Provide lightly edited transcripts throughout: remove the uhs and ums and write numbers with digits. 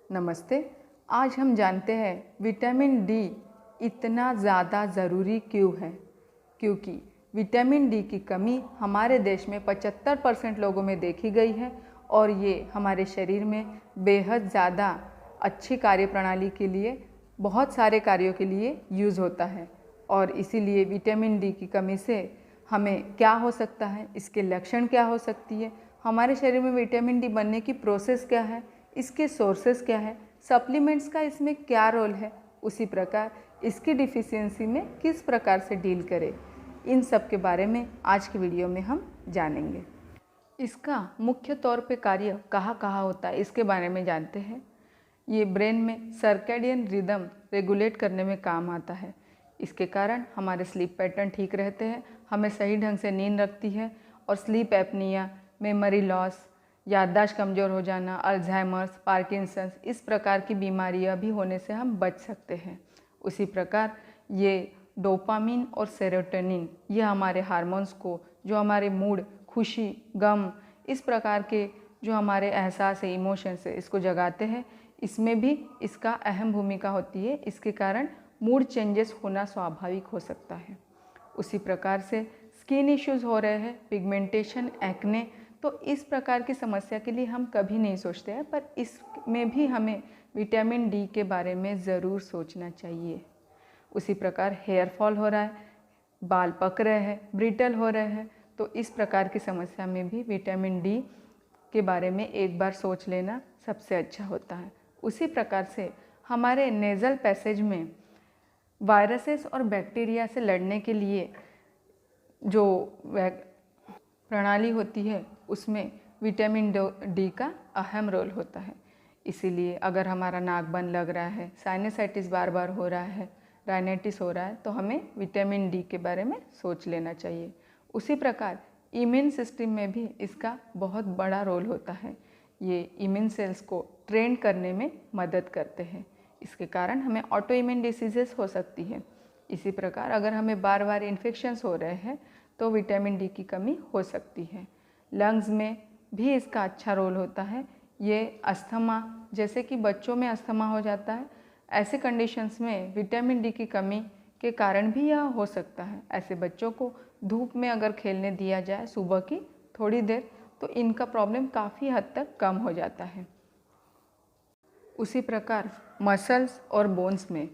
नमस्ते। आज हम जानते हैं विटामिन डी इतना ज़्यादा ज़रूरी क्यों है। क्योंकि विटामिन डी की कमी हमारे देश में 75% लोगों में देखी गई है और ये हमारे शरीर में बेहद ज़्यादा अच्छी कार्यप्रणाली के लिए, बहुत सारे कार्यों के लिए यूज़ होता है। और इसीलिए विटामिन डी की कमी से हमें क्या हो सकता है, इसके लक्षण क्या हो सकती है, हमारे शरीर में विटामिन डी बनने की प्रोसेस क्या है, इसके सोर्सेस क्या है, सप्लीमेंट्स का इसमें क्या रोल है, उसी प्रकार इसकी डिफिशियंसी में किस प्रकार से डील करें, इन सब के बारे में आज की वीडियो में हम जानेंगे। इसका मुख्य तौर पे कार्य कहाँ कहाँ होता है इसके बारे में जानते हैं। ये ब्रेन में सर्कैडियन रिदम रेगुलेट करने में काम आता है। इसके कारण हमारे स्लीप पैटर्न ठीक रहते हैं, हमें सही ढंग से नींद लगती है और स्लीप एपनिया, मेमोरी लॉस, याददाश्त कमज़ोर हो जाना, अल्जाइमर्स, पार्किंसंस, इस प्रकार की बीमारियां भी होने से हम बच सकते हैं। उसी प्रकार ये डोपामिन और सेरोटोनिन, ये हमारे हार्मोन्स को, जो हमारे मूड, खुशी, गम, इस प्रकार के जो हमारे एहसास है, इमोशंस है, इसको जगाते हैं। इसमें भी इसका अहम भूमिका होती है। इसके कारण मूड चेंजेस होना स्वाभाविक हो सकता है। उसी प्रकार से स्किन इश्यूज़ हो रहे हैं, पिगमेंटेशन, एक्ने, तो इस प्रकार की समस्या के लिए हम कभी नहीं सोचते हैं, पर इसमें भी हमें विटामिन डी के बारे में ज़रूर सोचना चाहिए। उसी प्रकार हेयर फॉल हो रहा है, बाल पक रहे हैं, ब्रिटल हो रहे हैं, तो इस प्रकार की समस्या में भी विटामिन डी के बारे में एक बार सोच लेना सबसे अच्छा होता है। उसी प्रकार से हमारे नेज़ल पैसेज में वायरसेस और बैक्टीरिया से लड़ने के लिए जो प्रणाली होती है, उसमें विटामिन डी का अहम रोल होता है। इसीलिए अगर हमारा नाक बंद लग रहा है, साइनसाइटिस बार बार हो रहा है, राइनाइटिस हो रहा है, तो हमें विटामिन डी के बारे में सोच लेना चाहिए। उसी प्रकार इम्यून सिस्टम में भी इसका बहुत बड़ा रोल होता है। ये इम्यून सेल्स को ट्रेन करने में मदद करते हैं। इसके कारण हमें ऑटो इम्यून डिसीजेस हो सकती है। इसी प्रकार अगर हमें बार बार इन्फेक्शंस हो रहे हैं तो विटामिन डी की कमी हो सकती है। लंग्स में भी इसका अच्छा रोल होता है। ये अस्थमा, जैसे कि बच्चों में अस्थमा हो जाता है, ऐसे कंडीशंस में विटामिन डी की कमी के कारण भी यह हो सकता है। ऐसे बच्चों को धूप में अगर खेलने दिया जाए सुबह की थोड़ी देर, तो इनका प्रॉब्लम काफ़ी हद तक कम हो जाता है। उसी प्रकार मसल्स और बोन्स में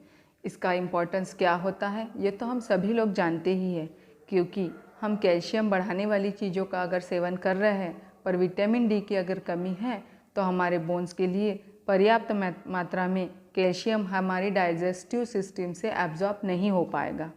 इसका इम्पोर्टेंस क्या होता है, ये तो हम सभी लोग जानते ही हैं। क्योंकि हम कैल्शियम बढ़ाने वाली चीज़ों का अगर सेवन कर रहे हैं, पर विटामिन डी की अगर कमी है, तो हमारे बोन्स के लिए पर्याप्त मात्रा में कैल्शियम हमारी डाइजेस्टिव सिस्टम से एब्जॉर्ब नहीं हो पाएगा।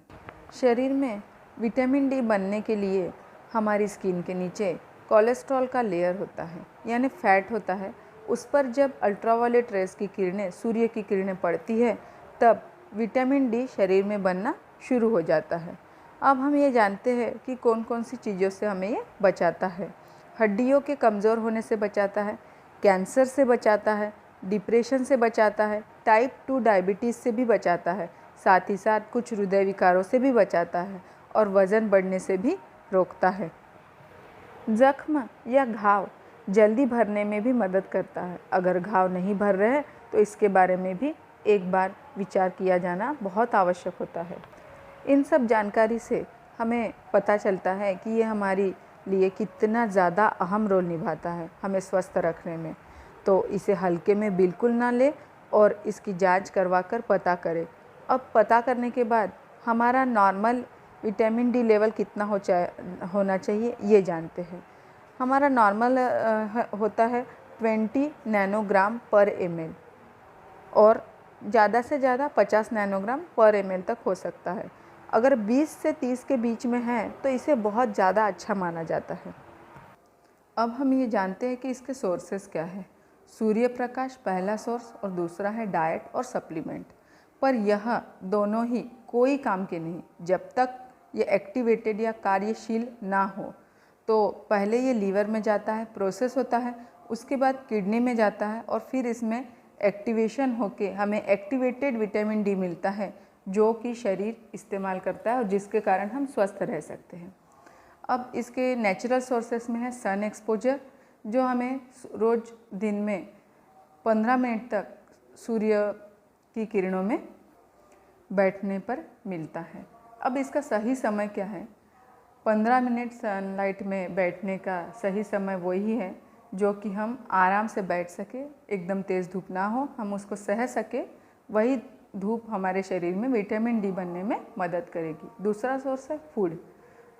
शरीर में विटामिन डी बनने के लिए हमारी स्किन के नीचे कोलेस्ट्रॉल का लेयर होता है, यानी फैट होता है। उस पर जब अल्ट्रावायलेट रेस की किरणें, सूर्य की किरणें पड़ती है, तब विटामिन डी शरीर में बनना शुरू हो जाता है। अब हम ये जानते हैं कि कौन कौन सी चीज़ों से हमें ये बचाता है। हड्डियों के कमज़ोर होने से बचाता है, कैंसर से बचाता है, डिप्रेशन से बचाता है, टाइप 2 डायबिटीज़ से भी बचाता है, साथ ही साथ कुछ हृदय विकारों से भी बचाता है और वज़न बढ़ने से भी रोकता है। जख्म या घाव जल्दी भरने में भी मदद करता है। अगर घाव नहीं भर रहे हैं तो इसके बारे में भी एक बार विचार किया जाना बहुत आवश्यक होता है। इन सब जानकारी से हमें पता चलता है कि ये हमारे लिए कितना ज़्यादा अहम रोल निभाता है हमें स्वस्थ रखने में। तो इसे हल्के में बिल्कुल ना ले और इसकी जांच करवा कर पता करें। अब पता करने के बाद हमारा नॉर्मल विटामिन डी लेवल कितना होना चाहिए ये जानते हैं। हमारा नॉर्मल होता है 20 नैनोग्राम पर ml और ज़्यादा से ज़्यादा 50 नैनोग्राम पर ml तक हो सकता है। अगर 20 से 30 के बीच में है तो इसे बहुत ज़्यादा अच्छा माना जाता है। अब हम ये जानते हैं कि इसके सोर्सेस क्या है। सूर्य प्रकाश पहला सोर्स और दूसरा है डाइट और सप्लीमेंट। पर यह दोनों ही कोई काम के नहीं जब तक ये एक्टिवेटेड या कार्यशील ना हो। तो पहले ये लीवर में जाता है, प्रोसेस होता है, उसके बाद किडनी में जाता है और फिर इसमें एक्टिवेशन होके हमें एक्टिवेटेड विटामिन डी मिलता है, जो कि शरीर इस्तेमाल करता है और जिसके कारण हम स्वस्थ रह सकते हैं। अब इसके नेचुरल सोर्सेस में है सन एक्सपोजर, जो हमें रोज़ दिन में 15 मिनट तक सूर्य की किरणों में बैठने पर मिलता है। अब इसका सही समय क्या है? 15 मिनट सनलाइट में बैठने का सही समय वही है जो कि हम आराम से बैठ सके, एकदम तेज़ धूप ना हो, हम उसको सह सके। वही धूप हमारे शरीर में विटामिन डी बनने में मदद करेगी। दूसरा सोर्स है फूड।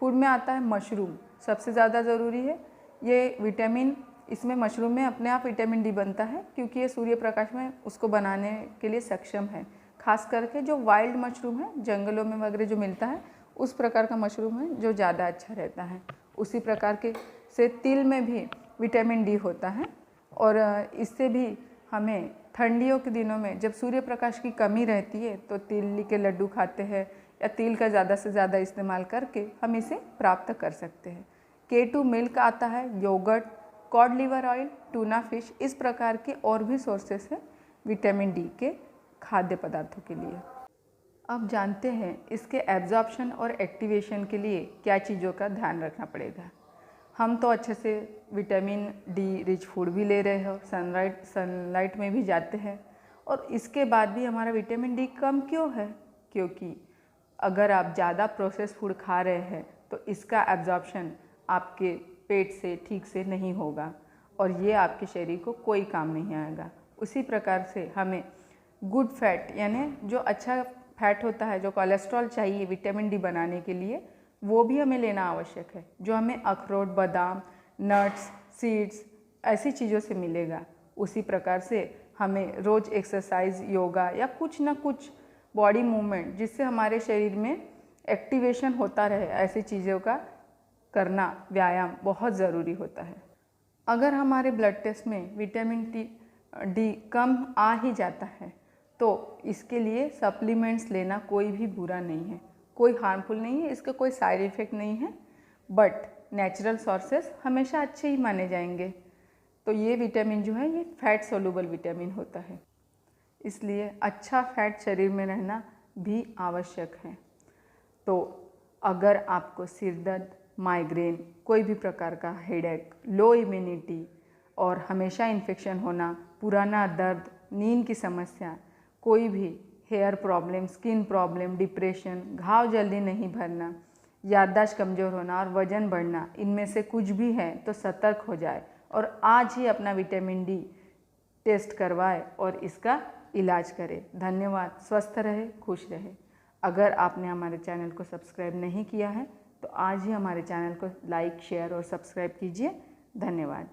फूड में आता है मशरूम, सबसे ज़्यादा ज़रूरी है ये विटामिन। इसमें मशरूम में अपने आप विटामिन डी बनता है क्योंकि ये सूर्य प्रकाश में उसको बनाने के लिए सक्षम है। खास करके जो वाइल्ड मशरूम है, जंगलों में वगैरह जो मिलता है, उस प्रकार का मशरूम है जो ज़्यादा अच्छा रहता है। उसी प्रकार के से तिल में भी विटामिन डी होता है और इससे भी हमें ठंडियों के दिनों में जब सूर्य प्रकाश की कमी रहती है तो तिल के लड्डू खाते हैं या तिल का ज़्यादा से ज़्यादा इस्तेमाल करके हम इसे प्राप्त कर सकते हैं। K2 मिल्क आता है, yoghurt, cod liver oil, tuna fish, इस प्रकार के और भी सोर्सेस हैं विटामिन डी के खाद्य पदार्थों के लिए। अब जानते हैं इसके एब्जॉर्प्शन और एक्टिवेशन के लिए क्या चीज़ों का ध्यान रखना पड़ेगा। हम तो अच्छे से विटामिन डी रिच फूड भी ले रहे हो, सनलाइट में भी जाते हैं, और इसके बाद भी हमारा विटामिन डी कम क्यों है? क्योंकि अगर आप ज़्यादा प्रोसेस फूड खा रहे हैं तो इसका एब्जॉर्प्शन आपके पेट से ठीक से नहीं होगा और ये आपके शरीर को कोई काम नहीं आएगा। उसी प्रकार से हमें गुड फैट, यानी जो अच्छा फैट होता है, जो कोलेस्ट्रॉल चाहिए विटामिन डी बनाने के लिए, वो भी हमें लेना आवश्यक है, जो हमें अखरोट, बादाम, नट्स, सीड्स ऐसी चीज़ों से मिलेगा। उसी प्रकार से हमें रोज़ एक्सरसाइज, योगा या कुछ ना कुछ बॉडी मूवमेंट जिससे हमारे शरीर में एक्टिवेशन होता रहे, ऐसी चीज़ों का करना, व्यायाम बहुत ज़रूरी होता है। अगर हमारे ब्लड टेस्ट में विटामिन डी कम आ ही जाता है तो इसके लिए सप्लीमेंट्स लेना कोई भी बुरा नहीं है, कोई हार्मफुल नहीं है, इसका कोई साइड इफ़ेक्ट नहीं है। बट नेचुरल सोर्सेस हमेशा अच्छे ही माने जाएंगे। तो ये विटामिन जो है ये फैट सोल्यूबल विटामिन होता है, इसलिए अच्छा फैट शरीर में रहना भी आवश्यक है। तो अगर आपको सिर दर्द, माइग्रेन, कोई भी प्रकार का हेडेक, लो इम्यूनिटी और हमेशा इन्फेक्शन होना, पुराना दर्द, नींद की समस्या, कोई भी hair problem, skin problem, depression, घाव जल्दी नहीं भरना, याददाश्त कमज़ोर होना और वज़न बढ़ना, इनमें से कुछ भी है तो सतर्क हो जाए और आज ही अपना विटामिन डी टेस्ट करवाए और इसका इलाज करें। धन्यवाद। स्वस्थ रहे, खुश रहे। अगर आपने हमारे चैनल को सब्सक्राइब नहीं किया है तो आज ही हमारे चैनल को लाइक, शेयर और सब्सक्राइब कीजिए। धन्यवाद।